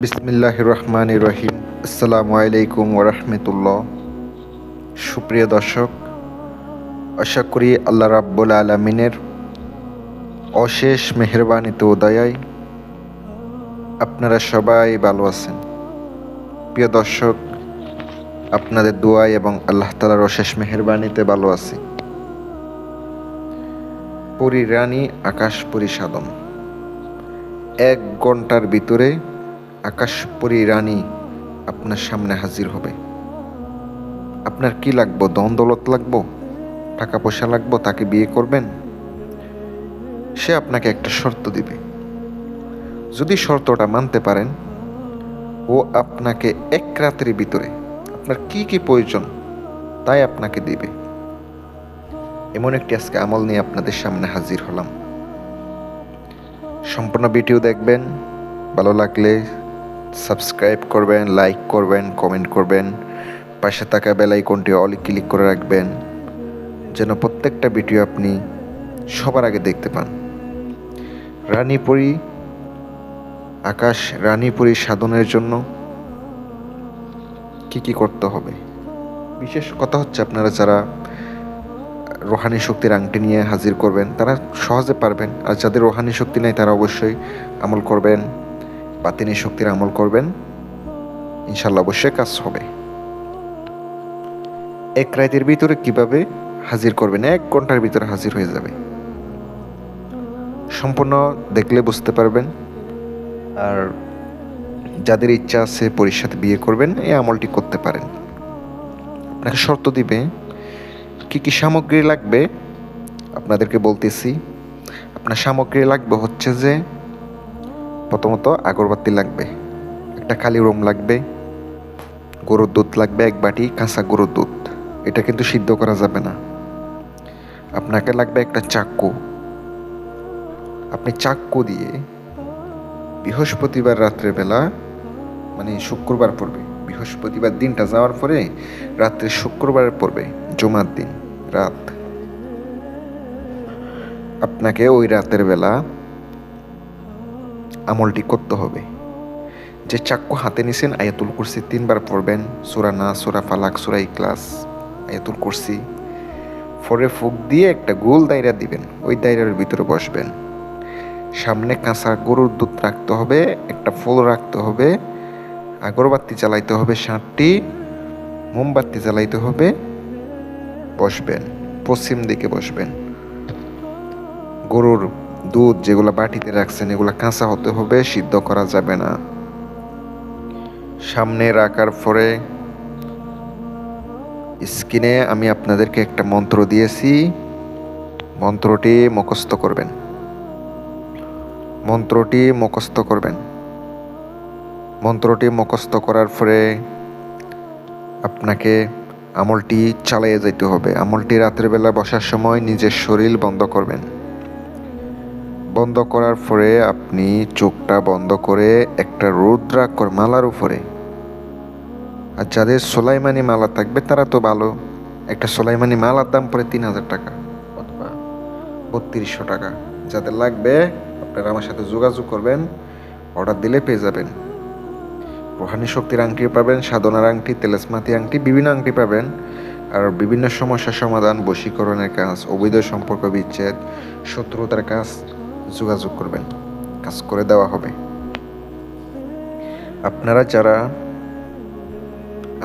বিসমিল্লাহির রহমানির রহিম। আসসালামু আলাইকুম ওরহমতুল্লাহ। সুপ্রিয় দর্শক, আশা করি আল্লাহ রাব্বুল আলামিনের অশেষ মেহেরবানিতে ও দয়ায় আপনারা সবাই ভালো আছেন। প্রিয় দর্শক, আপনাদের দোয়ায় এবং আল্লাহ তাআলার অশেষ মেহেরবানিতে ভালো আছি। পরী রানী আকাশ পরী সাধন, 1 ঘন্টার ভিতরে আকাশ পরী রানী আপনার সামনে হাজির হবে। আপনার কি লাগবো? ধন দৌলত লাগবো, টাকা পয়সা লাগবো, তাকে বিয়ে করবেন? সে আপনাকে একটা শর্ত দিবে। যদি শর্তটা মানতে পারেন, ও আপনাকে 1 রাতের ভিতরে আপনার কি কি প্রয়োজন তাই আপনাকে দিবে। এমন একটি আজকে আমল নিয়ে আপনাদের সামনে হাজির হলাম। সম্পূর্ণ ভিডিও দেখবেন। ভালো লাগলে সাবস্ক্রাইব করবেন, লাইক করবেন, কমেন্ট করবেন। পাশে থাকা বেল আইকনটি অলে ক্লিক করে রাখবেন, যেন প্রত্যেকটা ভিডিও আপনি সবার আগে দেখতে পান। রানীপুরী আকাশ রানীপুরী সাধনের জন্য কি কি করতে হবে? বিশেষ কথা হচ্ছে, আপনারা যারা রোহানি শক্তির আংটি নিয়ে হাজির করবেন তারা সহজে পারবেন, আর যাদের রোহানি শক্তি নেই তারা অবশ্যই আমল করবেন, বাতিনি শক্তির আমল করবেন, ইনশাল্লাহ অবশ্যই কাজ হবে। 1 রাতের ভিতরে কিভাবে হাজির করবেন? 1 ঘন্টার ভিতরে হাজির হয়ে যাবে। সম্পূর্ণ দেখলে বুঝতে পারবেন। আর যাদের ইচ্ছা আছে পরীর সাথে বিয়ে করবেন, এই আমলটি করতে পারেন। আপনাকে শর্ত দিবে, কি কি সামগ্রী লাগবে আপনাদেরকে বলতেছি। আপনার সামগ্রী লাগবে হচ্ছে যে, প্রথমত আগরবাতি লাগবে, একটা খালি রুম লাগবে, গরুর দুধ লাগবে 1 বাটি, কাঁচা গরুর দুধ, এটা কিন্তু সিদ্ধ করা যাবে না। আপনাকে লাগবে একটা চাক্কু। আপনি চাক্কু দিয়ে বৃহস্পতিবার রাত্রেবেলা, মানে শুক্রবার পড়বে, বৃহস্পতিবার দিনটা যাওয়ার পরে রাত্রে শুক্রবারে পড়বে, জুমার দিন রাত, আপনাকে ওই রাতের বেলা আমলটি করতে হবে। যে চাক্কু হাতে নিছেন, আয়াতুল কুরসি 3 বার পড়বেন, সূরা নাস, সূরা ফালাক, সূরা ইখলাস, আয়াতুল কুরসি পরে ফুঁক দিয়ে একটা গোল দায়রা দিবেন। ওই দায়রার ভিতরে বসবেন। সামনে কাঁচা গরুর দুধ রাখতে হবে, একটা ফুল রাখতে হবে, আগরবাতি জ্বালাইতে হবে 7টি, মোমবাতি জ্বালাইতে হবে। বসবেন, পশ্চিম দিকে বসবেন। গরুর দুধ যেগুলো বাটিতে রাখছেন এগুলো কাঁচা হতে হবে, সিদ্ধ করা যাবে না। সামনে রাখার পরে স্ক্রিনে আমি আপনাদেরকে একটা মন্ত্র দিয়েছি, মন্ত্রটি মুখস্থ করবেন। মন্ত্রটি মুখস্থ করবেন। মন্ত্রটি মুখস্থ করার পরে আপনাকে আমলটি চালিয়ে যেতে হবে। আমলটি রাতের বেলা বসার সময় নিজের শরীর বন্ধ করবেন। বন্ধ করার পরে আপনি চোখটা বন্ধ করে একটা রুদ্রাক্ষর মালার উপরে, আর যাদের সোলাইমানি মালা থাকবে তারা তো ভালো, একটা সোলাইমানি মালার দাম পড়ে 3000 টাকা অথবা 3200 টাকা। যাদের লাগবে আপনারা আমার সাথে যোগাযোগ করবেন, অর্ডার দিলে পেয়ে যাবেন। রোহানি শক্তির আংটি পাবেন, সাধনার আংটি, তেলেসমাতি আংটি, বিভিন্ন আংটি পাবেন। আর বিভিন্ন সমস্যার সমাধান, বশীকরণের কাজ, অবৈধ সম্পর্ক বিচ্ছেদ, শত্রুতার কাজ, যোগাযোগ করবেন, কাজ করে দেওয়া হবে। আপনারা যারা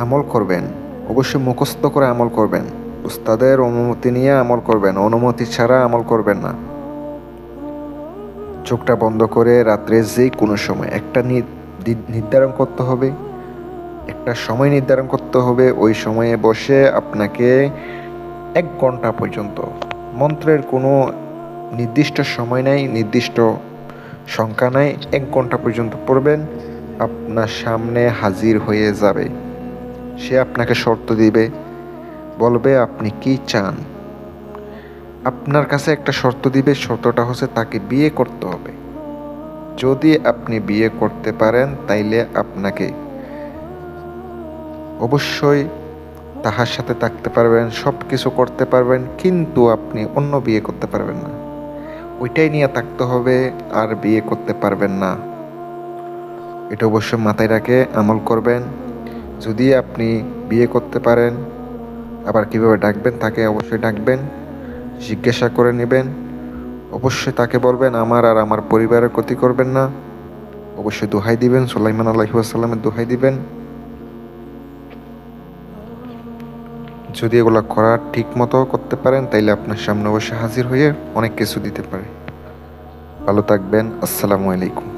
আমল করবেন অবশ্যই মুখস্থ করে আমল করবেন, উস্তাদের অনুমতি নিয়ে আমল করবেন, অনুমতি ছাড়া আমল করবেন না। চোখটা বন্ধ করে রাত্রে যে কোনো সময় একটা নির্ধারণ করতে হবে, একটা সময় নির্ধারণ করতে হবে। ওই সময়ে বসে আপনাকে 1 ঘন্টা পর্যন্ত, মন্ত্রের কোনো নির্দিষ্ট সময় নাই, নির্দিষ্ট সংখ্যা নাই, 1 ঘন্টা পর্যন্ত পড়বেন, আপনার সামনে হাজির হয়ে যাবে। সে আপনাকে শর্ত দিবে, বলবে আপনি কি চান। আপনার কাছে একটা শর্ত দিবে, শর্তটা হচ্ছে তাকে বিয়ে করতে হবে। যদি আপনি বিয়ে করতে পারেন তাইলে আপনাকে অবশ্যই তাহার সাথে থাকতে পারবেন, সব কিছু করতে পারবেন, কিন্তু আপনি অন্য বিয়ে করতে পারবেন না। ওইটাই নিয়ে থাকতে হবে, আর বিয়ে করতে পারবেন না। এটা অবশ্যই মাথায় রাখে আমল করবেন। যদি আপনি বিয়ে করতে পারেন, আবার কিভাবে ডাকবেন তাকে অবশ্যই ডাকবেন, জিজ্ঞাসা করে নেবেন। অবশ্যই তাকে বলবেন আমার আর আমার পরিবারের ক্ষতি করবেন না। অবশ্যই দোহাই দিবেন, সুলাইমান আলাইহিস সালামের দোহাই দিবেন। যদি এগুলো করা ঠিক মতো করতে পারেন তাইলে আপনার সামনে অবশ্যই হাজির হয়ে অনেক কিছু দিতে পারে। ভালো থাকবেন। আসসালামু আলাইকুম।